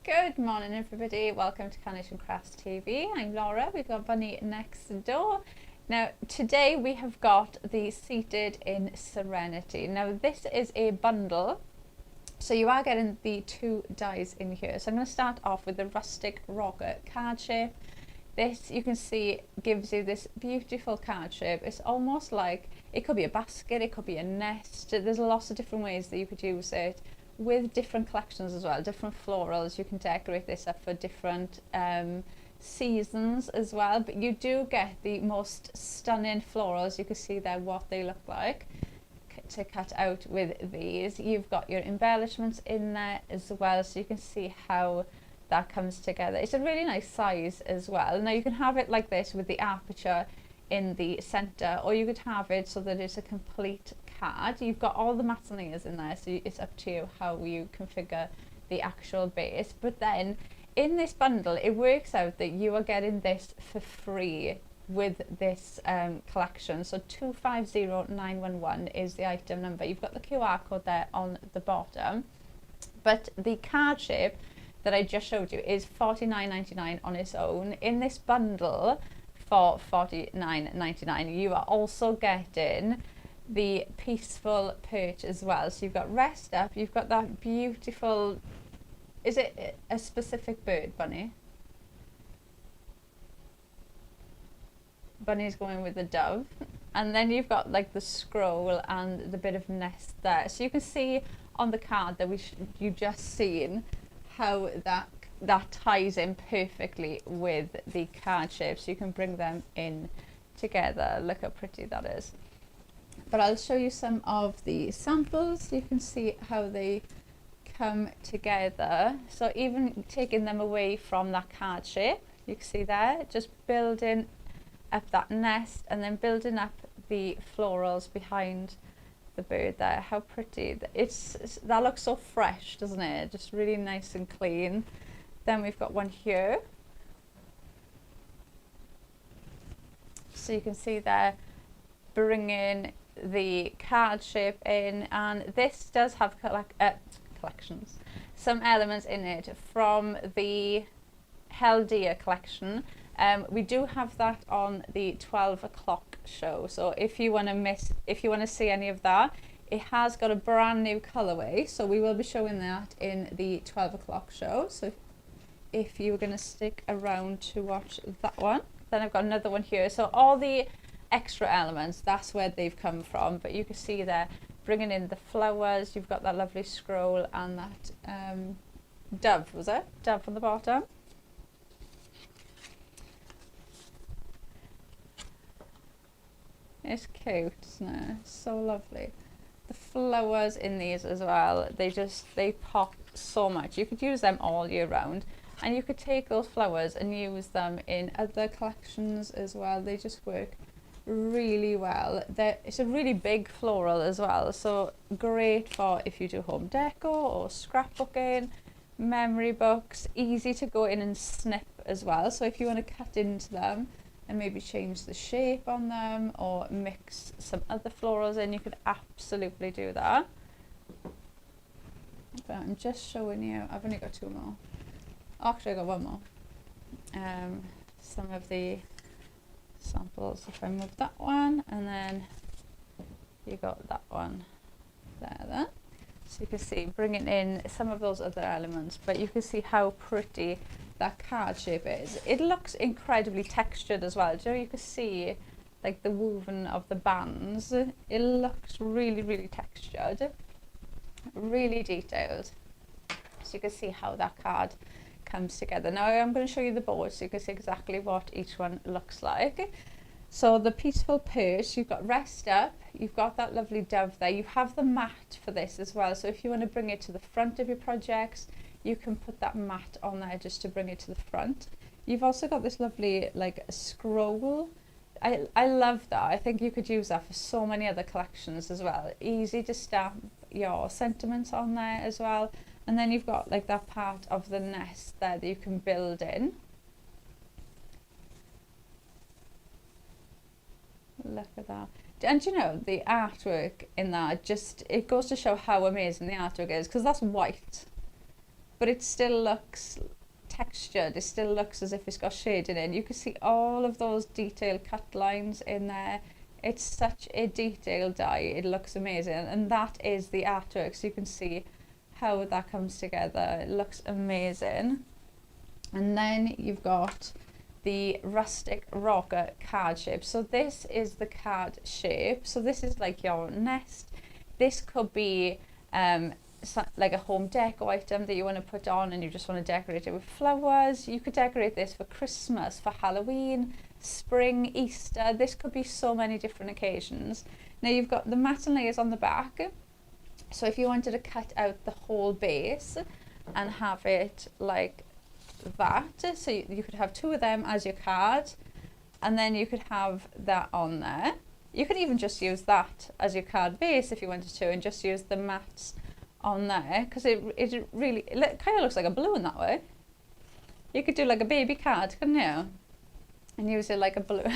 Good morning everybody, welcome to Carnation Crafts TV. I'm Laura, we've got Bunny next door. Now today we have got the Seated in Serenity. Now this is a bundle, so you are getting the two dies in here. So I'm going to start off with the Rustic Rocker card shape. This, you can see, gives you this beautiful card shape. It's almost like, it could be a basket, it could be a nest. There's lots of different ways that you could use it, with different collections as well, different florals. You can decorate this up for different seasons as well, but you do get the most stunning florals. You can see there what they look like to cut out with these. You've got your embellishments in there as well, so you can see how that comes together. It's a really nice size as well. Now you can have it like this with the aperture in the center, or you could have it so that it's a complete card. You've got all the matte layers in there, so it's up to you how you configure the actual base. But then in this bundle, it works out that you are getting this for free with this collection. So 250911 is the item number. You've got the QR code there on the bottom, but the card shape that I just showed you is $49.99 on its own. In this bundle for $49.99 you are also getting the Peaceful Perch as well. So you've got Rest Up, you've got that beautiful, is it a specific bird, Bunny? Bunny's going with the dove. And then you've got like the scroll and the bit of nest there. So you can see on the card that you've just seen how that ties in perfectly with the card shape, so you can bring them in together. Look how pretty that is. But I'll show you some of the samples so you can see how they come together. So even taking them away from that card shape, you can see there, just building up that nest and then building up the florals behind the bird there. How pretty. That looks so fresh, doesn't it? Just really nice and clean. Then we've got one here, so you can see there, bringing the card shape in, and this does have collections, some elements in it from the Hell Deer collection. We do have that on the 12 o'clock show, so if you want to see any of that, it has got a brand new colorway, so we will be showing that in the 12 o'clock show. So if you were going to stick around to watch that one, then I've got another one here. So all the extra elements, that's where they've come from, but you can see there, bringing in the flowers. You've got that lovely scroll and that dove, was it? Dove on the bottom. It's cute, isn't it? It's so lovely. The flowers in these as well, they pop so much. You could use them all year round, and you could take those flowers and use them in other collections as well. They just work really well. It's a really big floral as well, so great for if you do home deco or scrapbooking, memory books. Easy to go in and snip as well, so if you want to cut into them and maybe change the shape on them or mix some other florals in, you could absolutely do that. But I'm just showing you, I've only got two more. Actually I got one more. Some of the samples, if I move that one, and then you got that one there. So you can see, bringing in some of those other elements, but you can see how pretty that card shape is. It looks incredibly textured as well. You can see like the woven of the bands. It looks really, really textured, really detailed. So you can see how that card comes together. Now I'm going to show you the board so you can see exactly what each one looks like. So the Peaceful Perch, you've got Rest Up, you've got that lovely dove there. You have the mat for this as well, so if you want to bring it to the front of your projects, you can put that mat on there just to bring it to the front. You've also got this lovely like scroll. I love that. I think you could use that for so many other collections as well. Easy to stamp your sentiments on there as well. And then you've got like that part of the nest there that you can build in. Look at that. And you know, the artwork in that, just, it goes to show how amazing the artwork is, because that's white. but it still looks textured. It still looks as if it's got shading in. You can see all of those detailed cut lines in there. It's such a detailed die. It looks amazing, and that is the artwork, so you can see how that comes together. It looks amazing. And then you've got the rustic rocker card shape. So this is the card shape. So this is like your nest. This could be like a home deco item that you want to put on and you just want to decorate it with flowers. You could decorate this for Christmas, for Halloween, spring, Easter. This could be so many different occasions. Now you've got the matten layers on the back. So if you wanted to cut out the whole base and have it like that, so you could have two of them as your card, and then you could have that on there. You could even just use that as your card base if you wanted to, and just use the mats on there, because it really kind of looks like a balloon that way. You could do like a baby card, couldn't you? And use it like a balloon.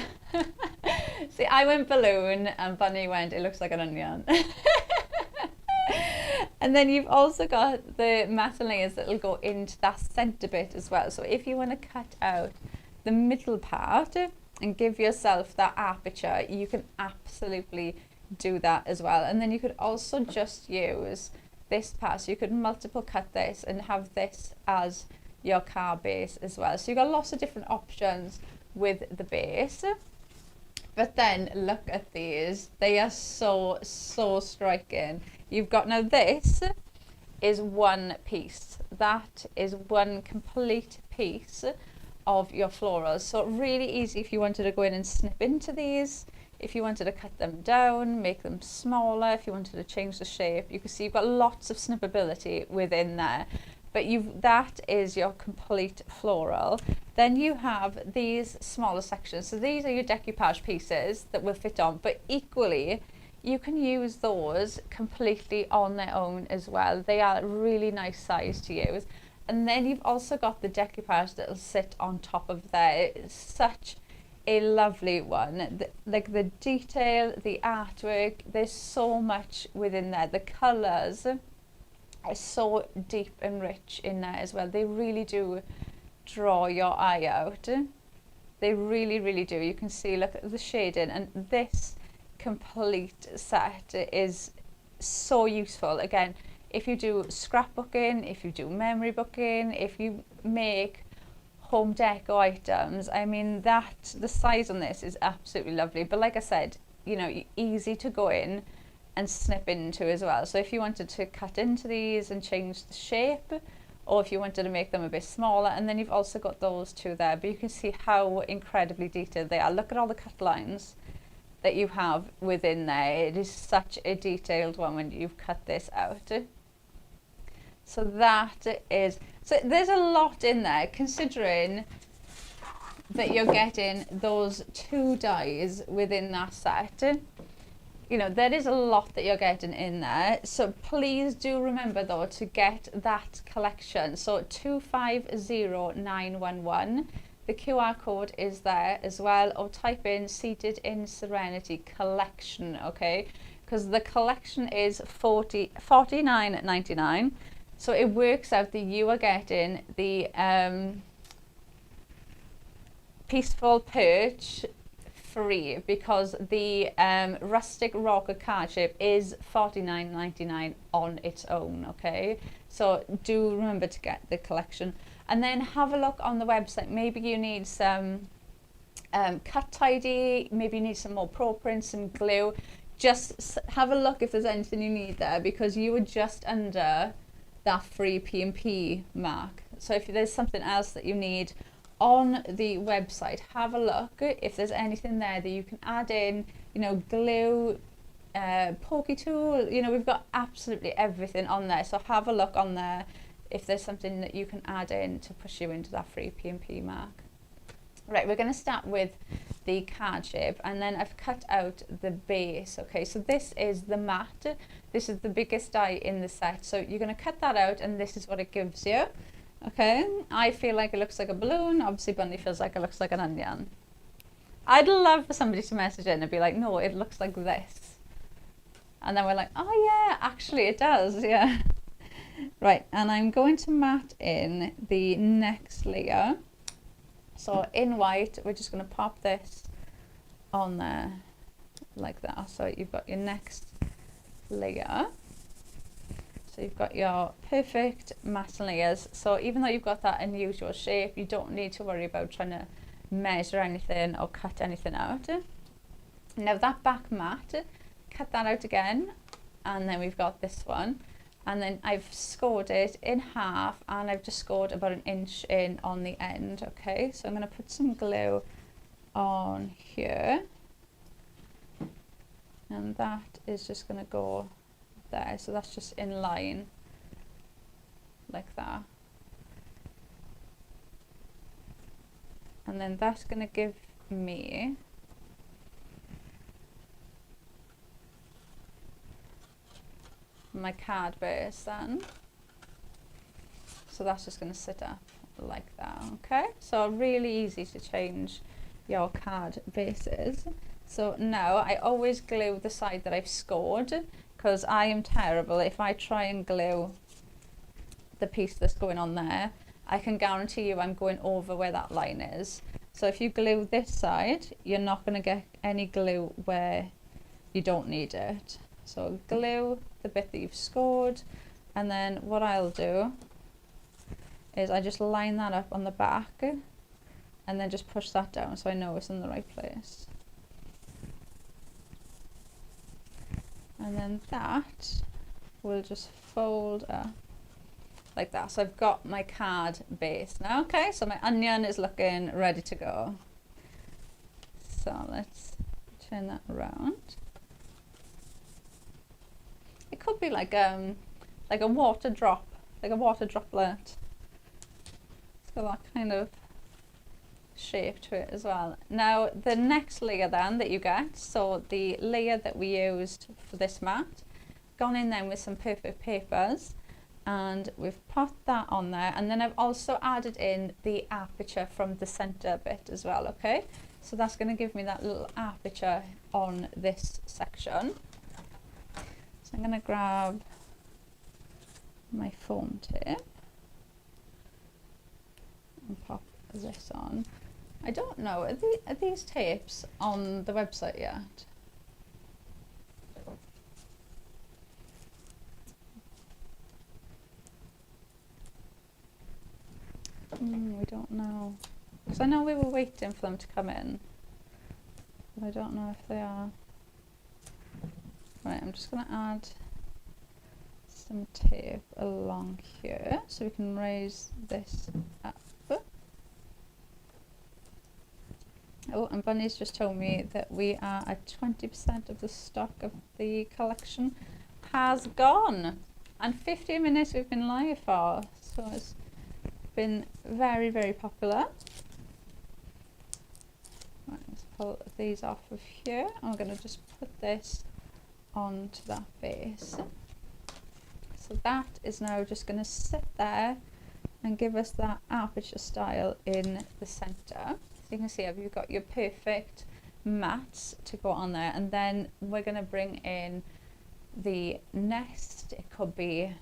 See, I went balloon and Bunny went, it looks like an onion. And then you've also got the matten layers that will go into that centre bit as well. So if you want to cut out the middle part and give yourself that aperture, you can absolutely do that as well. And then you could also just use this part. So you could multiple cut this and have this as your card base as well. So you've got lots of different options with the base. But then look at these. They are so striking. You've got, now this is one piece. That is one complete piece of your florals. So really easy if you wanted to go in and snip into these. If you wanted to cut them down, make them smaller, if you wanted to change the shape, you can see you've got lots of snippability within there. But that is your complete floral. Then you have these smaller sections. So these are your decoupage pieces that will fit on, but equally you can use those completely on their own as well. They are really nice size to use. And then you've also got the decoupage that will sit on top of there. It's such a lovely one. Like the detail, the artwork, there's so much within there. The colours are so deep and rich in there as well. They really do draw your eye out. They really do. You can see, look at the shading, and this complete set is so useful. Again, if you do scrapbooking, if you do memory booking, if you make home deco items, I mean, the size on this is absolutely lovely. But like I said, you know, easy to go in and snip into as well. So if you wanted to cut into these and change the shape, or if you wanted to make them a bit smaller, and then you've also got those two there. But you can see how incredibly detailed they are. Look at all the cut lines that you have within there. It is such a detailed one when you've cut this out. So that is, so there's a lot in there, considering that you're getting those two dies within that set. You know, there is a lot that you're getting in there. So please do remember though to get that collection. So 250911. The QR code is there as well, or type in Seated in Serenity collection, okay? Because the collection is $49.99. So it works out that you are getting the Peaceful Perch free, because the rustic rocker card shape is $49.99 on its own, okay? So do remember to get the collection. And then have a look on the website. Maybe you need some cut tidy, maybe you need some more pro prints, some glue. Just have a look if there's anything you need there, because you are just under that free P&P mark. So if there's something else that you need on the website, have a look if there's anything there that you can add in, you know, glue, pokey tool, you know, we've got absolutely everything on there. So have a look on there if there's something that you can add in to push you into that free P&P mark. Right, we're going to start with the card shape, and then I've cut out the base. Okay, so this is the mat. This is the biggest die in the set. So you're going to cut that out, and this is what it gives you. Okay, I feel like it looks like a balloon. Obviously, Bunny feels like it looks like an onion. I'd love for somebody to message in and be like, no, it looks like this. And then we're like, oh yeah, actually it does, yeah. Right, and I'm going to mat in the next layer. So in white, we're just going to pop this on there like that. So you've got your next layer. So you've got your perfect matte layers. So even though you've got that unusual shape, you don't need to worry about trying to measure anything or cut anything out. Now that back mat, cut that out again, and then we've got this one. And then I've scored it in half, and I've just scored about 1 inch in on the end. Okay, so I'm going to put some glue on here, and that is just going to go there. So that's just in line like that. And then that's going to give me my card base then. So that's just going to sit up like that. Okay, so really easy to change your card bases. So now I always glue the side that I've scored, because I am terrible. If I try and glue the piece that's going on there, I can guarantee you I'm going over where that line is. So if you glue this side, you're not going to get any glue where you don't need it. So glue the bit that you've scored, and then what I'll do is I just line that up on the back and then just push that down so I know it's in the right place. And then that will just fold up like that. So I've got my card base now. Okay, so my onion is looking ready to go. So let's turn that around. It could be like a water drop, like a water droplet. It's got that kind of shape to it as well. Now the next layer then that you get, so the layer that we used for this mat, gone in then with some perfect papers, and we've put that on there, and then I've also added in the aperture from the center bit as well. Okay, so that's going to give me that little aperture on this section. So I'm going to grab my foam tip and pop this on. I don't know, are these tapes on the website yet? We don't know. Because I know we were waiting for them to come in, but I don't know if they are. Right, I'm just going to add some tape along here so we can raise this up. Oh, and Bunny's just told me that we are at 20% of the stock of the collection has gone. And 15 minutes we've been live for, so it's been very, very popular. Right, let's pull these off of here. I'm going to just put this onto that base. So that is now just going to sit there and give us that aperture style in the center. So you can see you've got your perfect mats to go on there, and then we're going to bring in the nest. It could be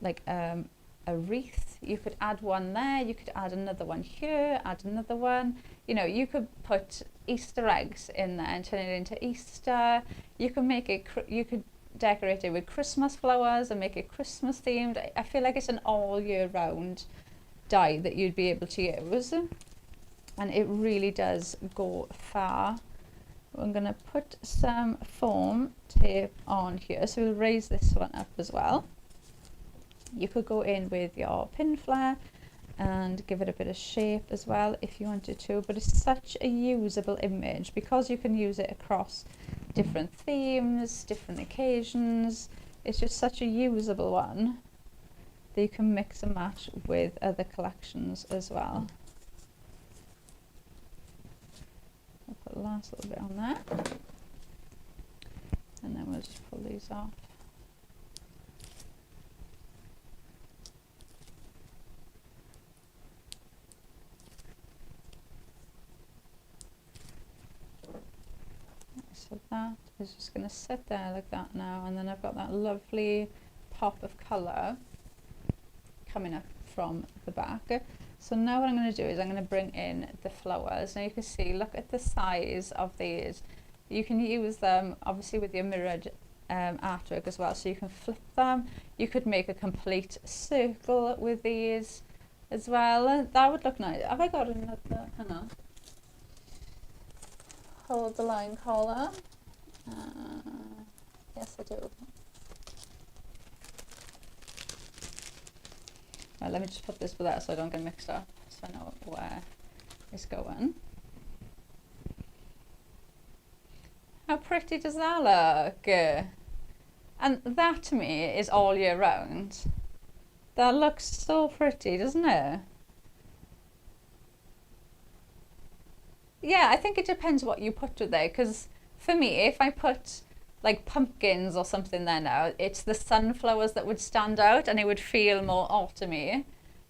like a wreath. You could add one there, you could add another one here, add another one. You know, you could put Easter eggs in there and turn it into Easter. You can make it, you could decorate it with Christmas flowers and make it Christmas themed. I feel like it's an all year round die that you'd be able to use, and it really does go far. I'm going to put some foam tape on here, so we'll raise this one up as well. You could go in with your pin flare and give it a bit of shape as well if you wanted to, but it's such a usable image because you can use it across different themes, different occasions. It's just such a usable one that you can mix and match with other collections as well. I'll put the last little bit on there, and then we'll just pull these off. So that is just going to sit there like that now, and then I've got that lovely pop of colour coming up from the back. So now what I'm going to do is I'm going to bring in the flowers. Now you can see, look at the size of these. You can use them obviously with your mirrored artwork as well, so you can flip them. You could make a complete circle with these as well. That would look nice. Have I got another? Hang on. Hold the line collar. Yes, I do. Right, let me just put this with that so I don't get mixed up, so I know where it's going. How pretty does that look? And that to me is all year round. That looks so pretty, doesn't it? Yeah, I think it depends what you put with there, because for me, if I put like pumpkins or something there now, it's the sunflowers that would stand out and it would feel more autumny.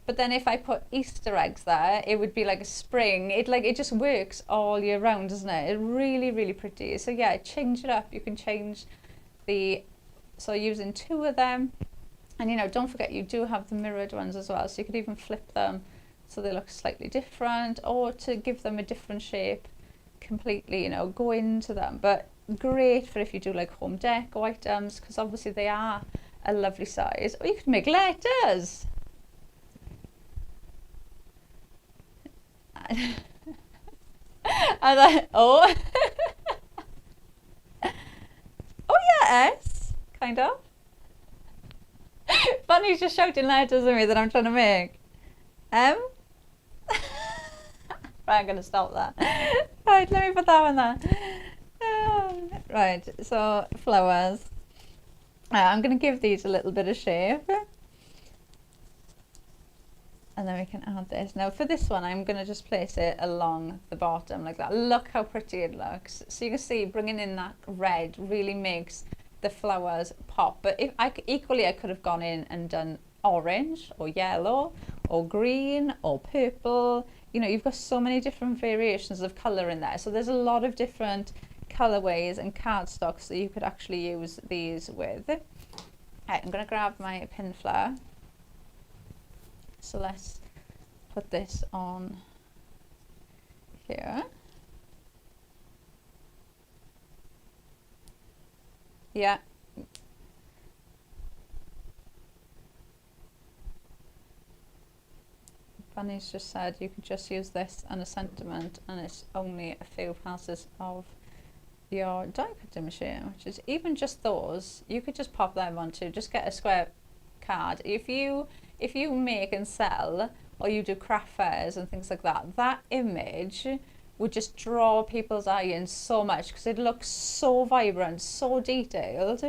But then if I put Easter eggs there, it would be like a spring. It just works all year round, doesn't it? It's really, really pretty. So yeah, change it up. You can change so using 2 of them. And don't forget, you do have the mirrored ones as well. So you could even flip them so they look slightly different, or to give them a different shape completely, go into them. But great for if you do like home deco items, because obviously they are a lovely size. Or you could make letters. And then, oh yes, kind of. Bunny's just shouting letters at me that I'm trying to make. Right, I'm going to stop that. Right, let me put that one there. Right, so flowers. I'm going to give these a little bit of shape. And then we can add this. Now for this one, I'm going to just place it along the bottom like that. Look how pretty it looks. So you can see bringing in that red really makes the flowers pop. But if equally I could have gone in and done orange or yellow or green or purple. You've got so many different variations of colour in there. So there's a lot of different colorways and cardstocks that you could actually use these with. Right, I'm going to grab my pin flower. So let's put this on here. Yeah. Bunny's just said you could just use this and a sentiment, and it's only a few passes of your die cutting machine, which is even just those. You could just pop them onto, just get a square card. If you make and sell, or you do craft fairs and things like that, that image would just draw people's eye in so much, because it looks so vibrant, so detailed.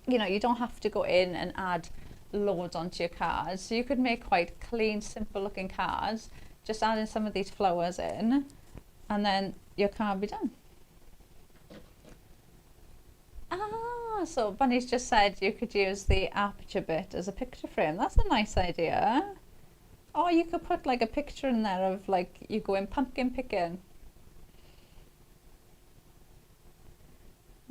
You don't have to go in and add loads onto your cards. So you could make quite clean, simple looking cards, just adding some of these flowers in, and then your card be done. So Bunny's just said you could use the aperture bit as a picture frame. That's a nice idea. Or you could put like a picture in there of like you going pumpkin picking.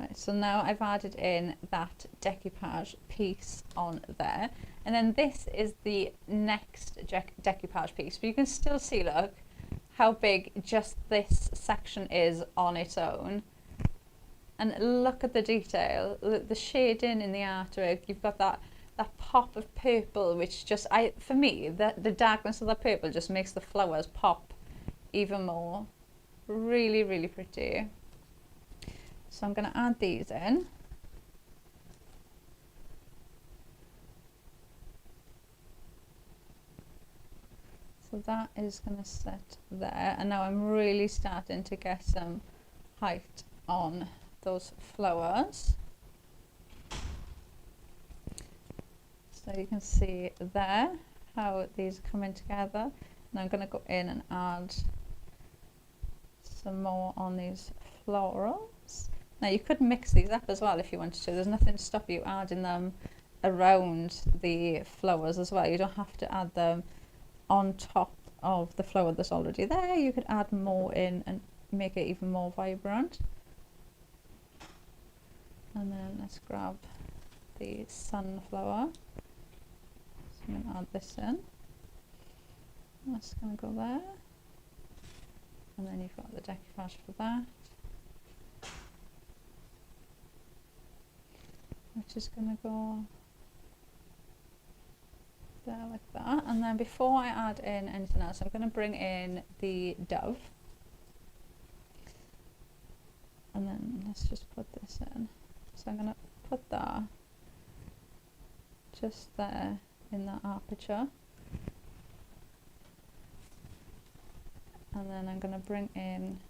Right, so now I've added in that decoupage piece on there. And then this is the next decoupage piece. But you can still see, look, how big just this section is on its own. And look at the detail, the shading in the artwork. You've got that pop of purple, which just, for me, the darkness of the purple just makes the flowers pop even more. Really, really pretty. So I'm going to add these in. So that is going to sit there. And now I'm really starting to get some height on those flowers. So you can see there how these are coming together. And I'm going to go in and add some more on these florals. Now you could mix these up as well if you wanted to. There's nothing to stop you adding them around the flowers as well. You don't have to add them on top of the flower that's already there. You could add more in and make it even more vibrant. And then let's grab the sunflower. So I'm going to add this in. That's going to go there. And then you've got the decoupage for that, which is going to go there like that. And then before I add in anything else, I'm going to bring in the dove. And then let's just put this in. So I'm going to put that just there in that aperture. And then I'm going to bring in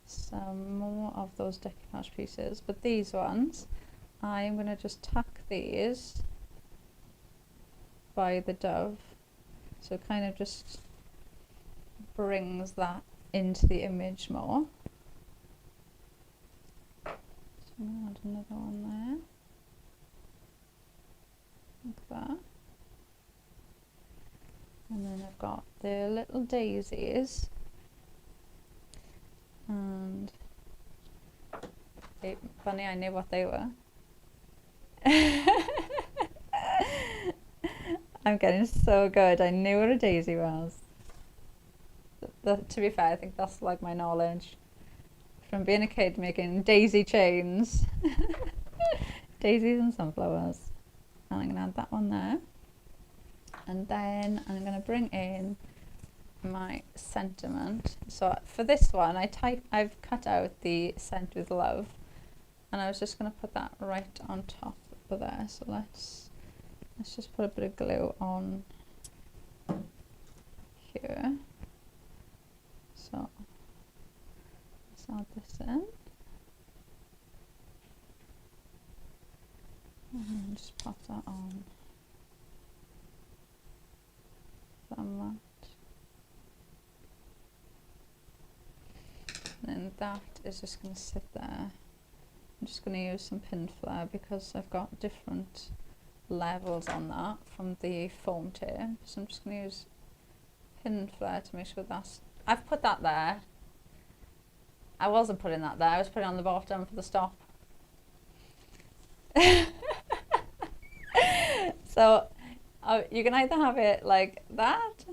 some more of those decoupage pieces. But these ones, I am going to just tuck these by the dove. So it kind of just brings that into the image more. So I'm going to add another one there. Like that. And then I've got the little daisies, and hey, funny, I knew what they were. I'm getting so good. I knew what a daisy was. To be fair, I think that's like my knowledge from being a kid making daisy chains. Daisies and sunflowers. And I'm going to add that one there. And then I'm going to bring in my sentiment. So for this one, I've cut out the scent with love, and I was just going to put that right on top of there. So let's just put a bit of glue on here. So let's add this in, and then just pop that on. And then that is just going to sit there. I'm just going to use some pin flare because I've got different levels on that from the foam tape. So I'm just going to use pin flare to make sure that's... I've put that there. I wasn't putting that there, I was putting it on the bottom for the stop. So you can either have it like that.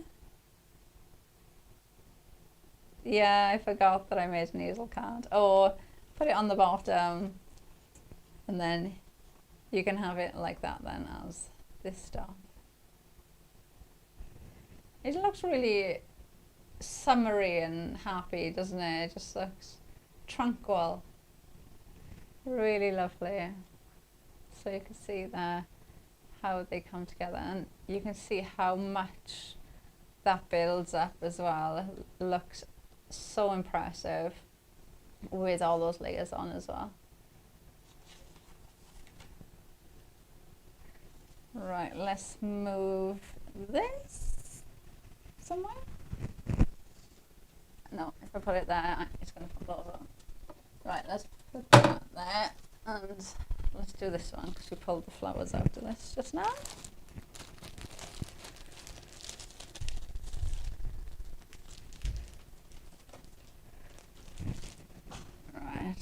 Yeah, I forgot that I made an easel card. Or put it on the bottom, and then you can have it like that then as this stuff. It looks really summery and happy, doesn't it? It just looks tranquil. Really lovely. So you can see there how they come together, and you can see how much that builds up as well. It looks so impressive with all those layers on as well. Right, let's move this somewhere. No, if I put it there, it's going to fall over. Right, let's put that there, and let's do this one because we pulled the flowers out of this just now. Right.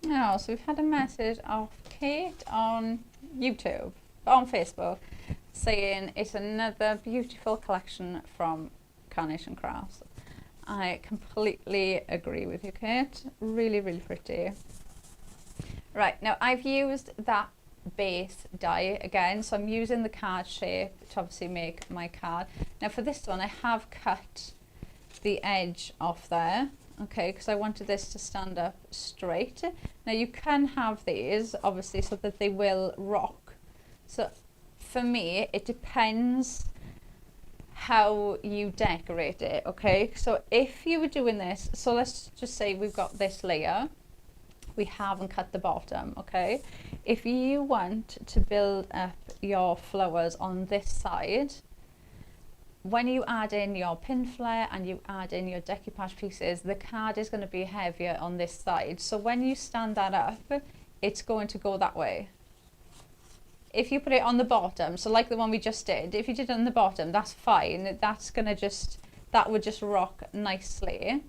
Now, so we've had a message of Kate on YouTube, on Facebook, saying it's another beautiful collection from Carnation Crafts. I completely agree with you, Kate. Really, really pretty. Right, now I've used that base die again, so I'm using the card shape to obviously make my card. Now for this one, I have cut the edge off there, okay, because I wanted this to stand up straight. Now you can have these obviously so that they will rock. So for me, it depends how you decorate it, okay? So if you were doing this, so let's just say we've got this layer, we haven't cut the bottom, okay? If you want to build up your flowers on this side, when you add in your pin flare and you add in your decoupage pieces, the card is going to be heavier on this side. So when you stand that up, it's going to go that way. if you put it on the bottom, so like the one we just did, if you did it on the bottom, that's fine. That's gonna just, that would just rock nicely.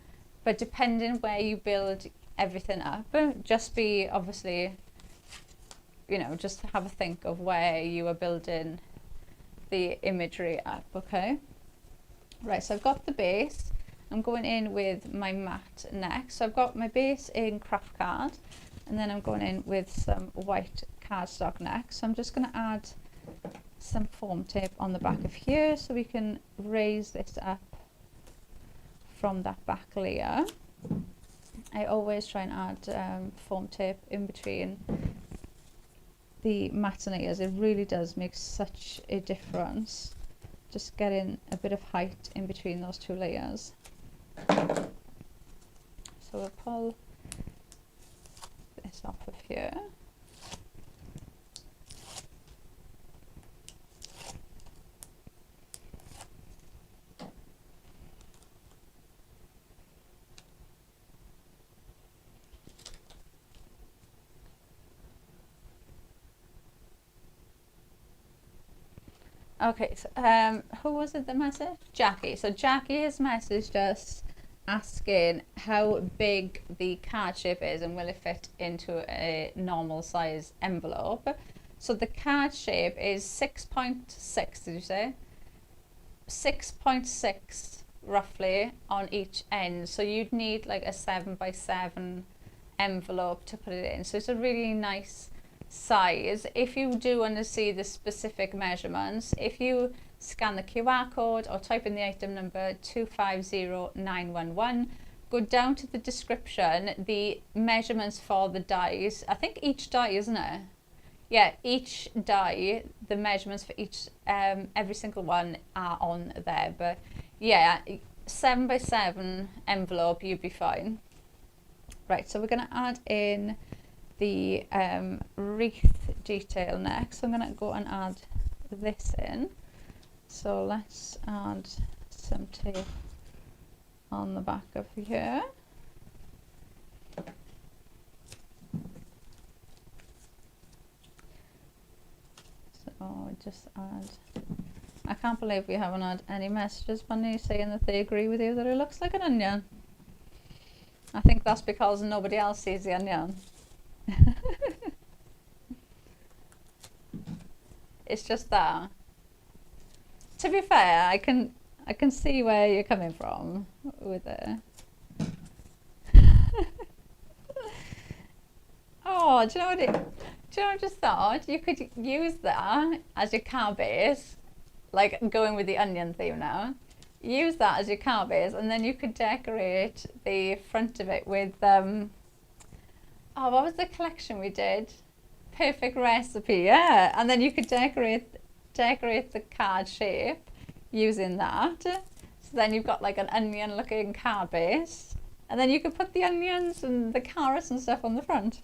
But depending where you build everything up, just be obviously, you know, just have a think of where you are building the imagery up, okay? Right, so I've got the base. I'm going in with my mat next. So I've got my base in craft card, and then I'm going in with some white cardstock next. So I'm just going to add some foam tape on the back of here so we can raise this up from that back layer. I always try and add foam tape in between the mats and layers. It really does make such a difference. Just getting a bit of height in between those two layers. So we'll pull this off of here. Okay, so who was it that messaged? Jackie. So Jackie has messaged us asking how big the card shape is and will it fit into a normal size envelope. So the card shape is 6.6, did you say? 6.6 roughly on each end. So you'd need like a 7x7 envelope to put it in. So it's a really nice size. If you do want to see the specific measurements, if you scan the QR code or type in the item number 250911, go down to the description, the measurements for the dies. I think each die, isn't it? Yeah, each die, the measurements for each every single one are on there. But yeah, 7x7 envelope, you'd be fine. Right, so we're going to add in the wreath detail next. So I'm going to go and add this in. So let's add some tape on the back of here. So just add, I can't believe we haven't had any messages, Bunny, saying that they agree with you that it looks like an onion. I think that's because nobody else sees the onion. It's just that. To be fair, I can see where you're coming from with it. Oh, do you know what I just thought? You could use that as your card base, like going with the onion theme now. Use that as your card base, and then you could decorate the front of it with oh, what was the collection we did? Perfect Recipe, yeah. And then you could decorate the card shape using that. So then you've got like an onion looking card base, and then you could put the onions and the carrots and stuff on the front.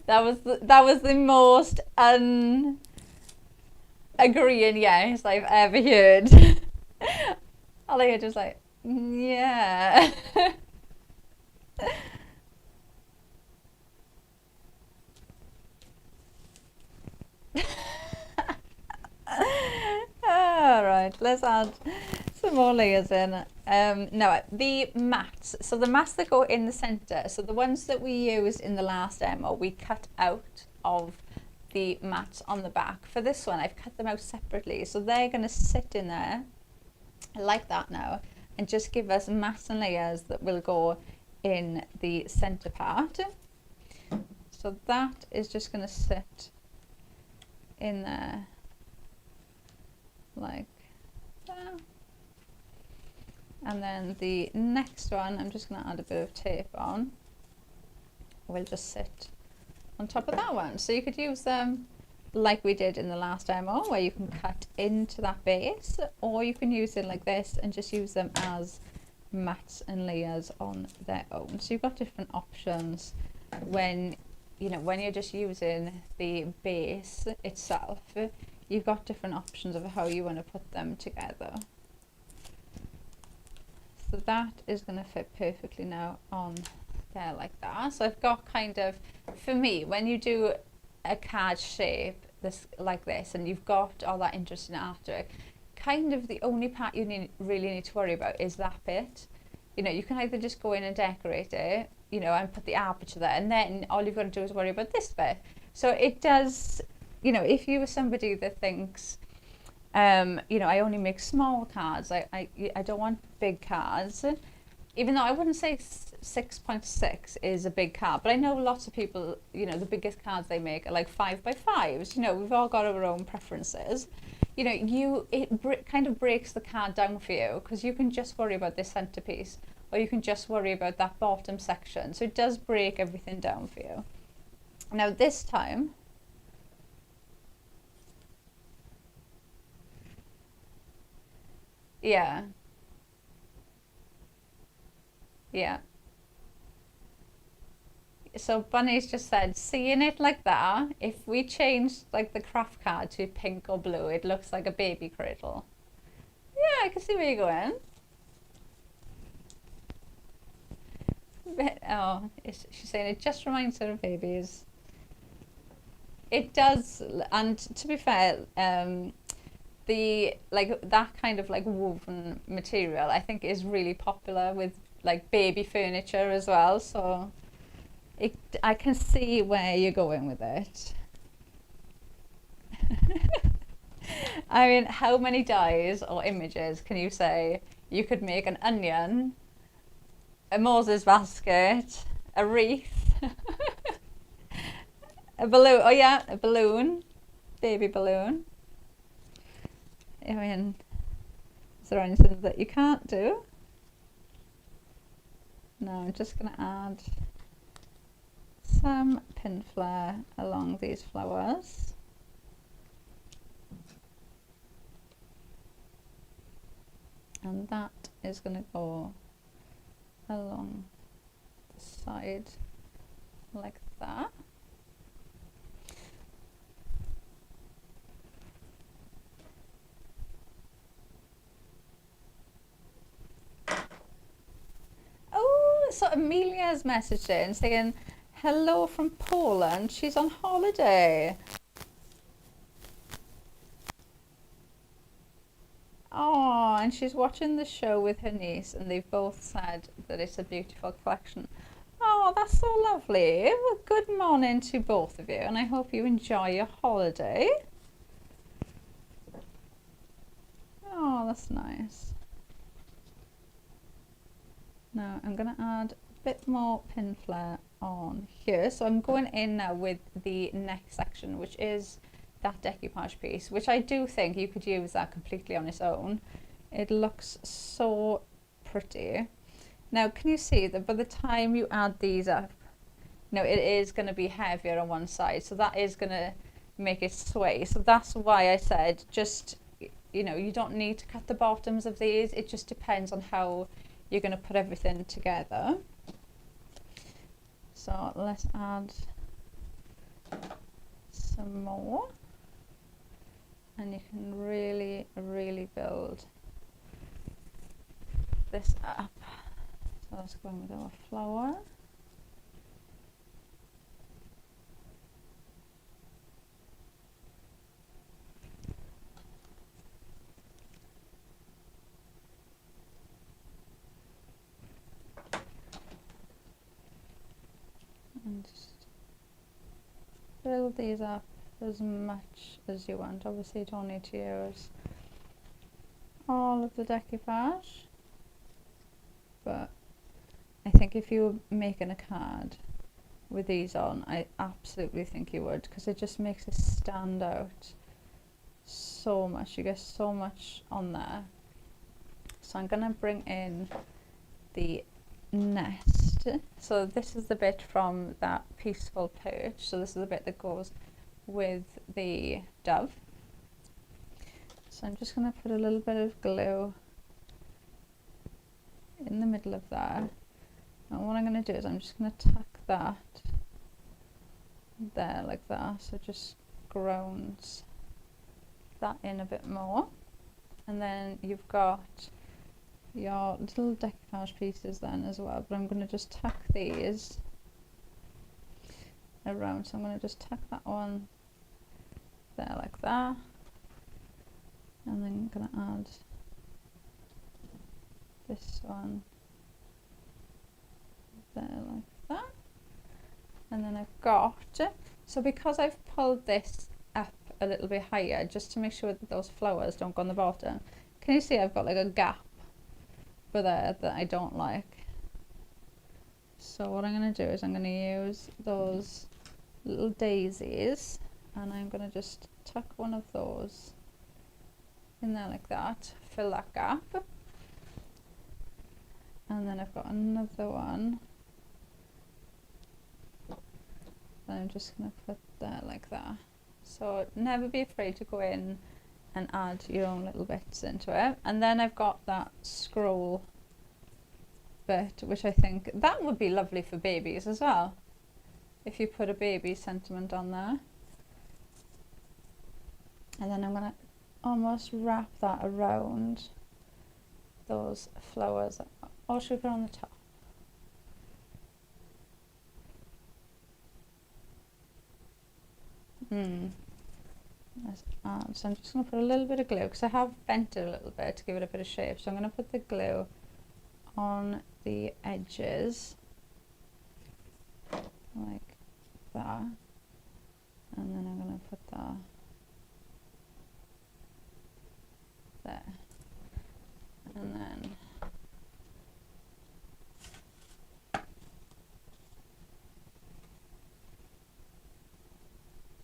that was the most agreeing yes I've ever heard. Ollie just like, yeah. All right, let's add some more layers in. Now the mats, so the mats that go in the center, so the ones that we used in the last demo, we cut out of the mats on the back. For this one, I've cut them out separately, so they're going to sit in there like that now and just give us mats and layers that will go in the center part. So that is just going to sit in there like that. And then the next one, I'm just going to add a bit of tape on. We'll just sit on top of that one. So you could use them like we did in the last demo, where you can cut into that base, or you can use it like this and just use them as mats and layers on their own. So you've got different options when you're just using the base itself. You've got different options of how you want to put them together. So that is going to fit perfectly now on there like that. So I've got kind of, for me, when you do a card shape this like this and you've got all that interesting artwork, kind of the only part you really need to worry about is that bit. You know, you can either just go in and decorate it, you know, and put the aperture there, and then all you've got to do is worry about this bit. So it does, you know, if you were somebody that thinks, you know, I only make small cards, I don't want big cards, even though I wouldn't say 6.6 is a big card, but I know lots of people, you know, the biggest cards they make are like 5x5s. You know, we've all got our own preferences. You know, it kind of breaks the card down for you, because you can just worry about this centerpiece, or you can just worry about that bottom section. So it does break everything down for you. Now this time, yeah, yeah. So Bunny's just said, seeing it like that, if we change like the craft card to pink or blue, it looks like a baby cradle. Yeah, I can see where you're going. But, oh, she's saying it just reminds her of babies. It does, and to be fair, the like that kind of like woven material, I think, is really popular with like baby furniture as well. So I can see where you're going with it. I mean, how many dies or images can you say you could make? An onion, a Moses basket, a wreath, a balloon. Oh yeah, a balloon, baby balloon. I mean, is there anything that you can't do? No, I'm just going to add some pin flare along these flowers. And that is going to go along the side like that. Oh, so Amelia's messaging saying hello from Poland. She's on holiday. Oh, and she's watching the show with her niece, and they've both said that it's a beautiful collection. Oh, that's so lovely. Well, good morning to both of you, and I hope you enjoy your holiday. Oh, that's nice. Now I'm going to add a bit more pin flare on here. So I'm going in now with the next section, which is that decoupage piece, which I do think you could use that completely on its own. It looks so pretty. Now, can you see that by the time you add these up, you know, it is going to be heavier on one side, so that is going to make it sway. So that's why I said, just, you know, you don't need to cut the bottoms of these. It just depends on how you're going to put everything together. So let's add some more. And you can really, really build this up. So let's go in with our flower. And just build these up as much as you want. Obviously you don't need to use all of the decoupage, but I think if you were making a card with these on, I absolutely think you would, because it just makes it stand out so much. You get so much on there. So I'm going to bring in the nest. So this is the bit from that peaceful perch. So this is the bit that goes with the dove. So I'm just going to put a little bit of glue in the middle of there. And what I'm going to do is I'm just going to tuck that there like that. So it just grounds that in a bit more. And then you've got your little decoupage pieces then as well, but I'm going to just tuck these around. So I'm going to just tuck that one there like that, and then I'm going to add this one there like that, and then I've got, so because I've pulled this up a little bit higher just to make sure that those flowers don't go on the bottom, can you see I've got like a gap for there that I don't like? So what I'm going to do is I'm going to use those little daisies, and I'm going to just tuck one of those in there like that, fill that gap, and then I've got another one that I'm just going to put there like that. So never be afraid to go in and add your own little bits into it. And then I've got that scroll bit, which I think that would be lovely for babies as well, if you put a baby sentiment on there. And then I'm going to almost wrap that around those flowers, or should we put it on the top? So I'm just going to put a little bit of glue, because I have bent it a little bit to give it a bit of shape. So I'm going to put the glue on the edges like that, and then I'm going to put that there, and then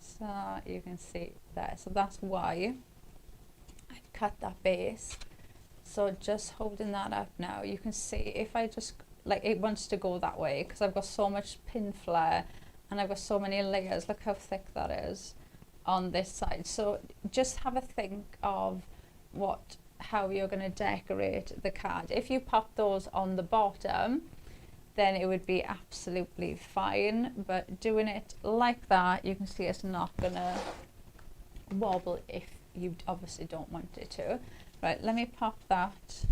so you can see there. So that's why I've cut that base. So just holding that up now, you can see if I just, like, it wants to go that way because I've got so much pin flare and I've got so many layers. Look how thick that is on this side. So just have a think of how you're going to decorate the card. If you pop those on the bottom, then it would be absolutely fine, but doing it like that, you can see it's not gonna wobble if you obviously don't want it to. Right, let me pop that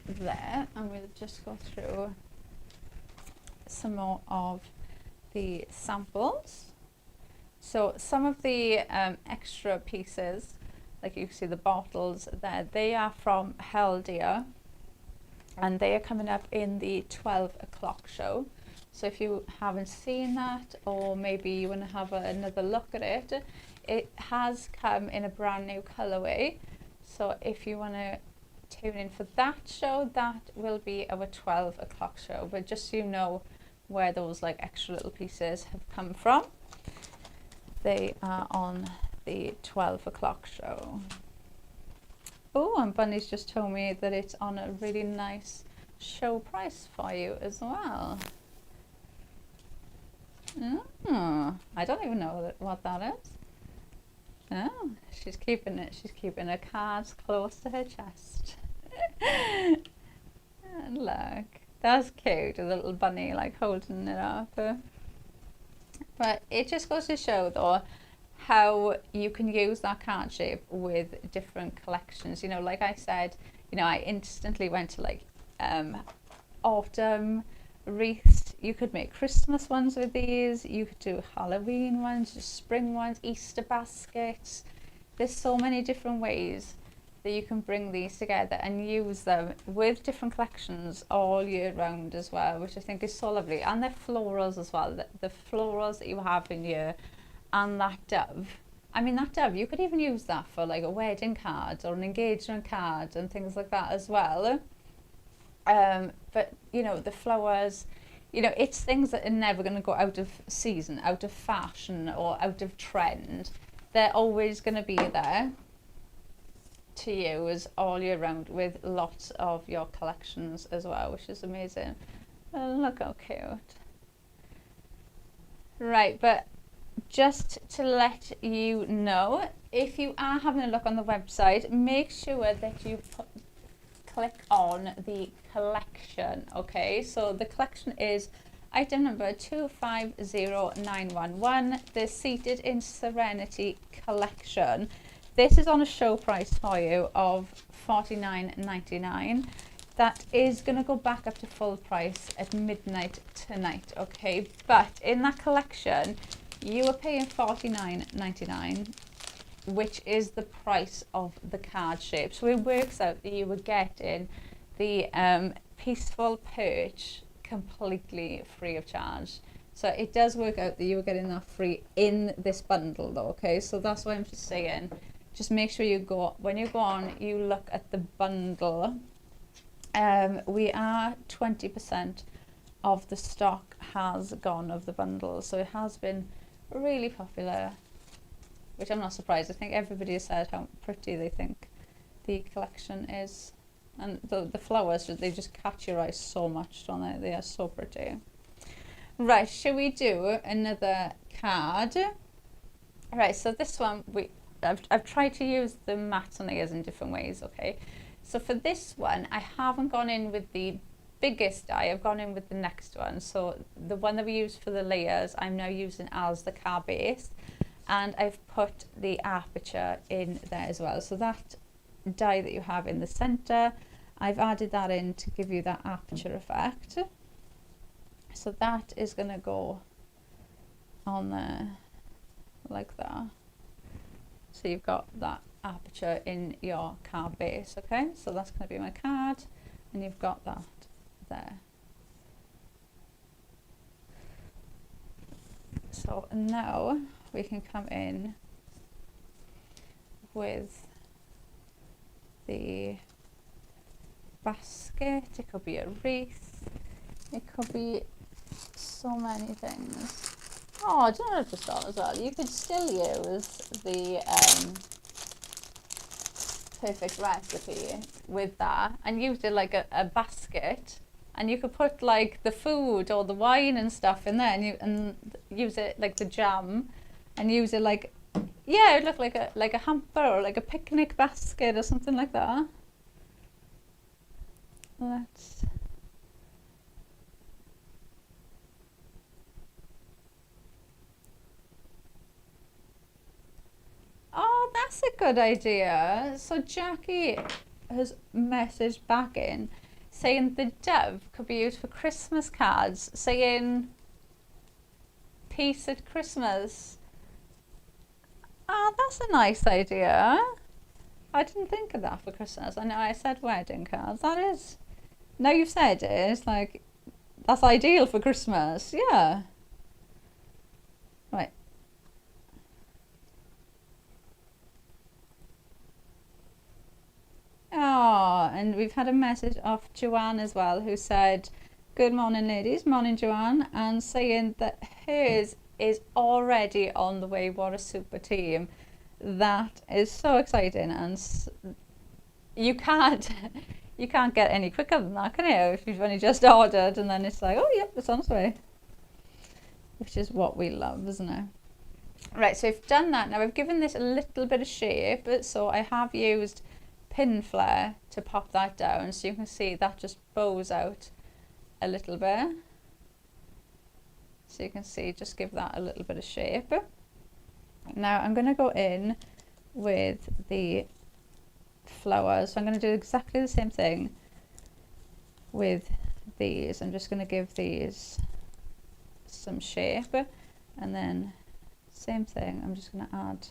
there, and we'll just go through some more of the samples. So some of the extra pieces, like you can see the bottles there, they are from Heldia, and they are coming up in the 12 o'clock show. So if you haven't seen that, or maybe you want to have another look at it, it has come in a brand new colorway. So if you want to tune in for that show, that will be our 12 o'clock show. But just so you know where those like extra little pieces have come from, they are on the 12 o'clock show. Oh, and Bunny's just told me that it's on a really nice show price for you as well. Oh, I don't even know what that is. Oh, she's keeping it. She's keeping her cards close to her chest. And look, that's cute. A little bunny like holding it up. But it just goes to show though how you can use that card shape with different collections. You know, like I said, you know, I instantly went to like autumn wreaths. You could make Christmas ones with these. You could do Halloween ones, spring ones, Easter baskets. There's so many different ways that you can bring these together and use them with different collections all year round as well, which I think is so lovely. And they're florals as well. The florals that you have in here, and that dove. I mean, that dove, you could even use that for like a wedding card or an engagement card and things like that as well. But you know, the flowers, you know, it's things that are never going to go out of season, out of fashion, or out of trend. They're always going to be there to use all year round with lots of your collections as well, which is amazing. Look how cute. Right, but just to let you know, if you are having a look on the website, make sure that you click on the collection. Okay, so the collection is item number 250911, the Seated in Serenity collection. this is on a show price for you of $49.99. That is going to go back up to full price at midnight tonight, okay? But in that collection, you are paying $49.99, which is the price of the card shape. So it works out that you were getting the Peaceful Perch completely free of charge. So it does work out that you were getting that free in this bundle though, okay? So that's why I'm just saying, just make sure you go, when you go on, you look at the bundle. We are 20% of the stock has gone of the bundle, so it has been really popular, which I'm not surprised. I think everybody has said how pretty they think the collection is, and the flowers, they just catch your eyes so much, don't they? They are so pretty. Right, shall we do another card? Right, so this one I've tried to use the mats on the ears in different ways, okay? So for this one, I haven't gone in with the biggest die, I've gone in with the next one. So the one that we used for the layers, I'm now using as the card base, and I've put the aperture in there as well. So that die that you have in the center, I've added that in to give you that aperture effect. So that is going to go on there like that. So you've got that aperture in your card base, okay? So that's going to be my card, and you've got that there. So now we can come in with the basket. It could be a wreath, it could be so many things. Oh, do you know what I just thought as well? You could still use the perfect recipe with that and use it like a basket, and you could put like the food or the wine and stuff in there, and use it like the jam, and use it like, yeah, it would look like a hamper or like a picnic basket or something like that. Let's Oh, that's a good idea. So Jackie has messaged back in saying the dove could be used for Christmas cards, saying peace at Christmas. Oh, that's a nice idea. I didn't think of that for Christmas. I know I said wedding cards. That is, now you've said it, it's like, that's ideal for Christmas. Yeah. Right. Oh, and we've had a message off Joanne as well, who said, good morning ladies, morning Joanne, and saying that hers is already on the way. What a super team. That is so exciting, and you can't get any quicker than that, can you? If you've only just ordered and then it's like, oh yep, it's on its way. Which is what we love, isn't it? Right, so I've done that. Now I've given this a little bit of shape, so I have used pin flare to pop that down, so you can see that just bows out a little bit, so you can see, just give that a little bit of shape. Now I'm going to go in with the flowers, so I'm going to do exactly the same thing with these. I'm just going to give these some shape, and then same thing, I'm just going to add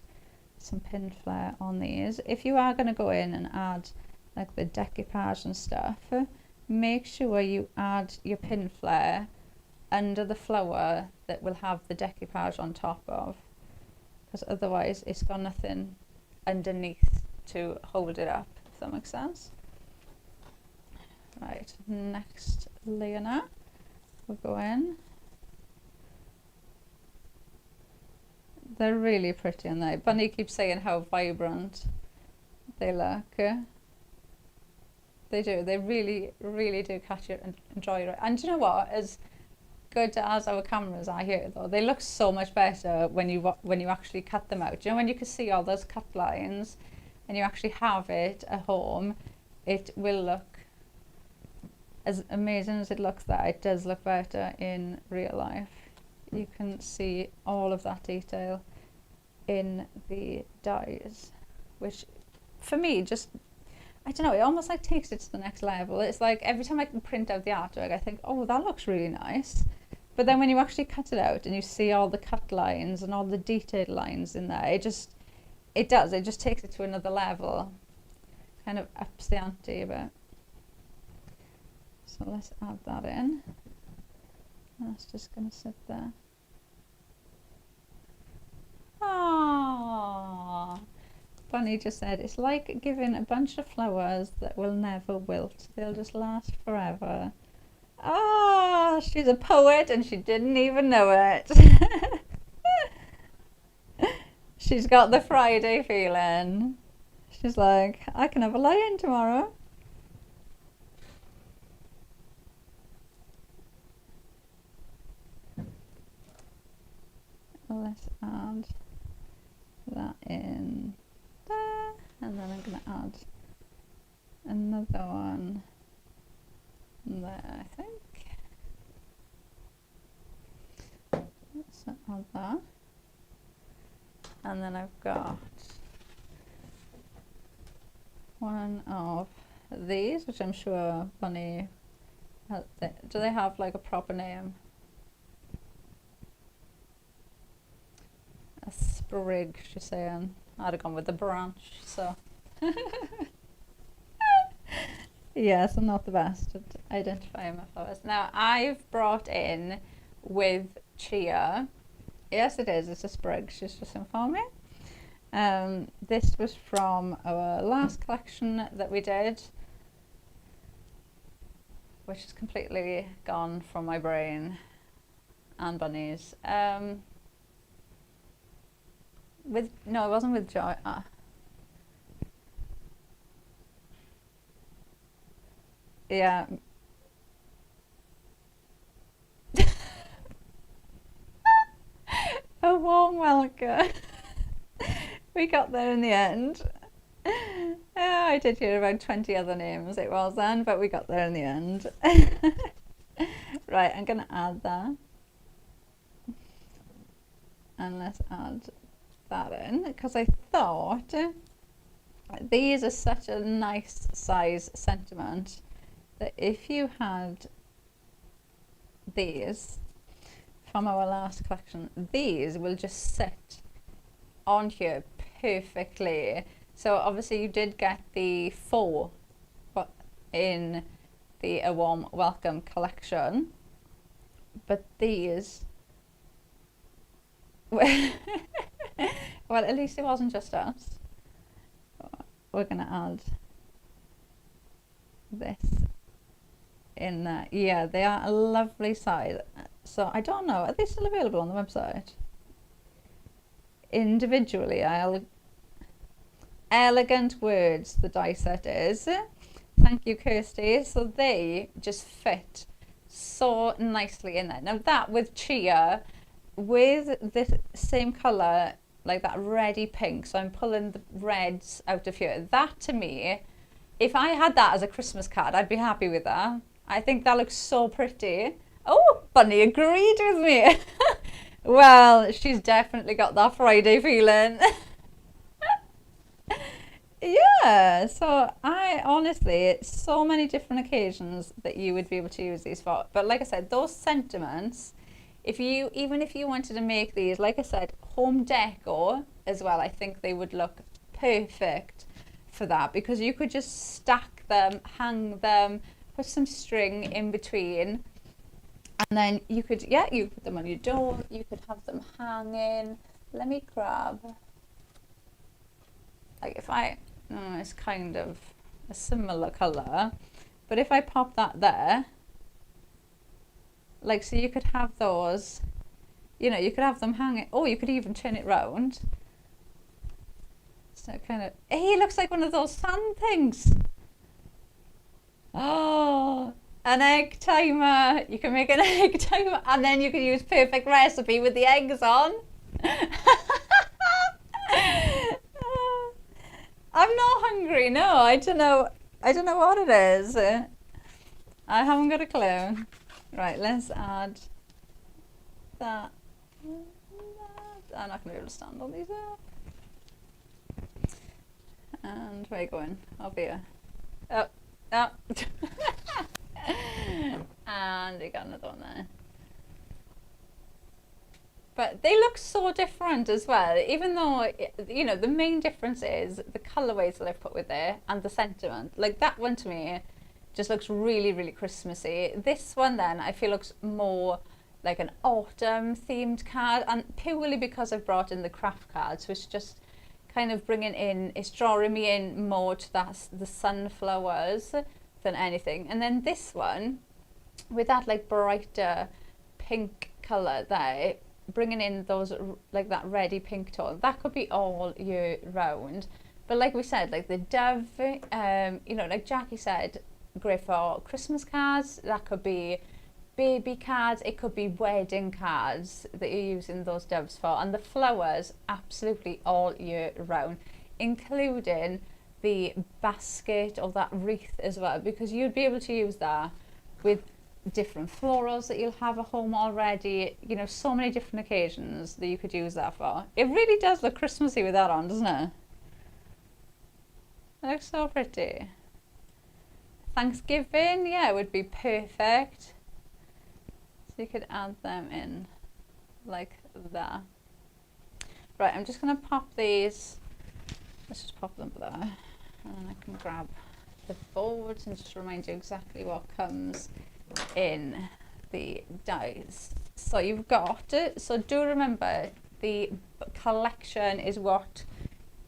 some pin flare on these. If you are going to go in and add like the decoupage and stuff, make sure you add your pin flare under the flower that will have the decoupage on top of, because otherwise it's got nothing underneath to hold it up, if that makes sense. Right, next layer now, we'll go in. They're really pretty, aren't they? Bunny keeps saying how vibrant they look. They do. They really, really do catch your and enjoy it. And do you know what? As good as our cameras are here, though, they look so much better when you actually cut them out. Do you know, when you can see all those cut lines, and you actually have it at home, it will look as amazing as it looks there. It does look better in real life. You can see all of that detail in the dies. which for me just, I don't know, it almost like takes it to the next level. It's like every time I can print out the artwork, I think, oh, that looks really nice. But then when you actually cut it out and you see all the cut lines and all the detailed lines in there, it just takes it to another level. Kind of ups the ante a bit. So let's add that in. That's just going to sit there. Aww. Bunny just said, it's like giving a bunch of flowers that will never wilt. They'll just last forever. Ah, she's a poet and she didn't even know it. She's got the Friday feeling. She's like, I can have a lie-in tomorrow. Let's add that in there, and then I'm going to add another one there, I think. Let's add that. And then I've got one of these, which I'm sure Bunny has. Do they have like a proper name? A sprig, she's saying. I'd have gone with the branch, so. Yes, I'm not the best at identifying my flowers. Now, I've brought in with chia. Yes, it is. It's a sprig. She's just informed me. This was from our last collection that we did, which is completely gone from my brain and Bunny's. No, it wasn't with Joy. Yeah. A warm welcome. We got there in the end. I did hear about 20 other names it was then, but we got there in the end. Right, I'm going to add that. And let's add that in, because I thought these are such a nice size sentiment that if you had these from our last collection, these will just sit on here perfectly. So obviously you did get the 4 in the A Warm Welcome collection, but these well, at least it wasn't just us. We're gonna add this in there. Yeah, they are a lovely size. So I don't know, are they still available on the website? Individually, Elegant Words, the die set is. Thank you, Kirsty. So they just fit so nicely in there. Now that with chia, with this same colour, like that reddy pink, so I'm pulling the reds out of here. That to me, if I had that as a Christmas card, I'd be happy with that. I think that looks so pretty. Oh, Bunny agreed with me. Well, she's definitely got that Friday feeling. Yeah, so I honestly, it's so many different occasions that you would be able to use these for. But like I said, those sentiments, even if you wanted to make these, like I said, home decor as well, I think they would look perfect for that, because you could just stack them, hang them, put some string in between, and then you could, yeah, you put them on your door, you could have them hanging. Let me grab, like if it's kind of a similar colour, but if I pop that there, like, so you could have those, you know, you could have them hanging, or you could even turn it round. So kind of, he looks like one of those sun things. Oh, an egg timer. You can make an egg timer, and then you can use Perfect Recipe with the eggs on. I'm not hungry, no, I don't know what it is. I haven't got a clue. Right, let's add that. I'm not going to be able to stand all these up. Where are you going? Over here. Oh, oh. And we got another one there. But they look so different as well, even though, you know, the main difference is the colorways that I've put with there and the sentiment. Like that one to me just looks really, really Christmassy. This one then I feel looks more like an autumn themed card, and purely because I've brought in the craft cards, which just kind of it's drawing me in more to the sunflowers than anything. And then this one with that like brighter pink color there, bringing in those like that reddy pink tone, that could be all year round. But like we said, like the dove, you know, like Jackie said, great for Christmas cards. That could be baby cards, it could be wedding cards that you're using those doves for. And the flowers, absolutely all year round, including the basket or that wreath as well, because you'd be able to use that with different florals that you'll have at home already. You know, so many different occasions that you could use that for. It really does look Christmassy with that on, doesn't it? It looks so pretty. Thanksgiving, yeah, it would be perfect. So you could add them in like that. Right, I'm just going to pop these. Let's just pop them there. And then I can grab the boards and just remind you exactly what comes in the dies. So you've got, so do remember the collection is what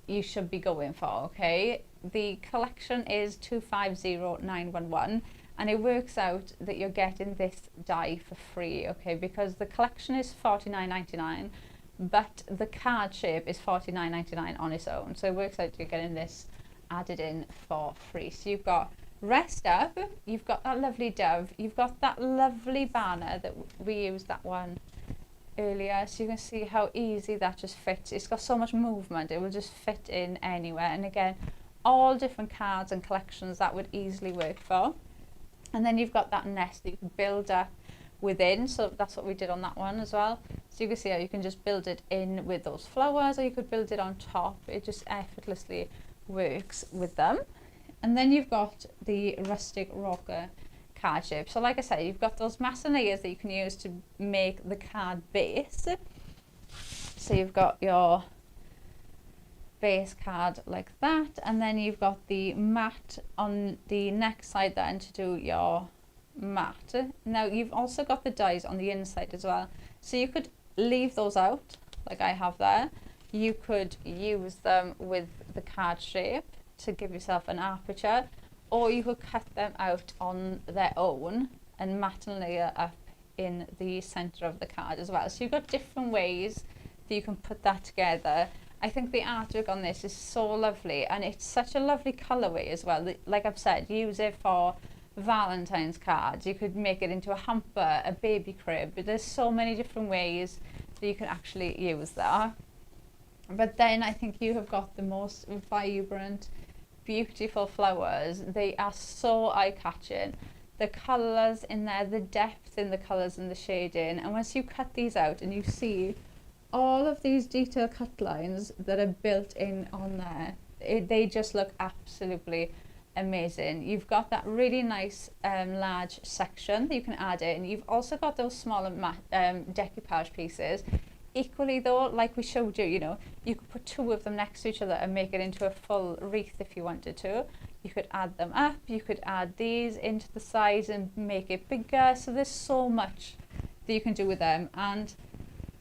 you should be going for, okay? The collection is 250911, and it works out that you're getting this die for free, okay? Because the collection is $49.99, but the card shape is $49.99 on its own. So it works out you're getting this added in for free. So you've got Rest Up, you've got that lovely dove, you've got that lovely banner that we used that one earlier, so you can see how easy that just fits. It's got so much movement, it will just fit in anywhere. And again, all different cards and collections that would easily work for. And then you've got that nest that you can build up within, so that's what we did on that one as well. So you can see how you can just build it in with those flowers, or you could build it on top. It just effortlessly works with them. And then you've got the rustic rocker card shape. So like I said, you've got those masonries that you can use to make the card base. So you've got your base card like that, and then you've got the mat on the next side then to do your mat. Now you've also got the dies on the inside as well, so you could leave those out like I have there. You could use them with the card shape to give yourself an aperture, or you could cut them out on their own and mat and layer up in the center of the card as well. So you've got different ways that you can put that together. I think the artwork on this is so lovely, and it's such a lovely colorway as well. Like I've said, use it for Valentine's cards. You could make it into a hamper, a baby crib. There's so many different ways that you can actually use that. But then I think you have got the most vibrant, beautiful flowers. They are so eye-catching. The colours in there, the depth in the colours and the shading. And once you cut these out and you see all of these detail cut lines that are built in on there, they just look absolutely amazing. You've got that really nice large section that you can add in. You've also got those smaller decoupage pieces. Equally though, like we showed you, you know, you could put two of them next to each other and make it into a full wreath if you wanted to. You could add them up, you could add these into the sides and make it bigger. So there's so much that you can do with them, and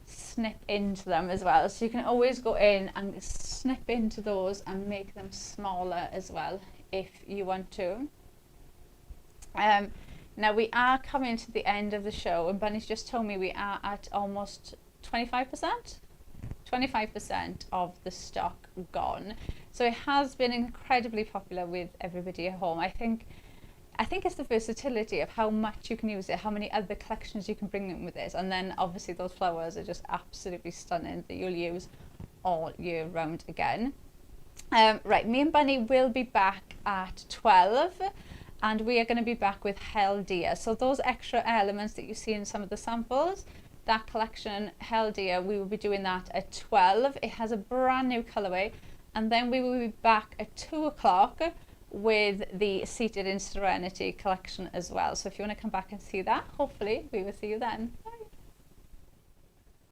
snip into them as well. So you can always go in and snip into those and make them smaller as well if you want to. Now we are coming to the end of the show, and Bunny's just told me we are at almost 25% of the stock gone. So it has been incredibly popular with everybody at home. I think it's the versatility of how much you can use it, how many other collections you can bring in with this, and then obviously those flowers are just absolutely stunning that you'll use all year round again. Right, me and Bunny will be back at 12, and we are going to be back with Hell Dear. So those extra elements that you see in some of the samples, that collection Hell Dear, we will be doing that at 12. It has a brand new colorway, and then we will be back at 2 o'clock with the Seated in Serenity collection as well. So if you want to come back and see that, hopefully we will see you then.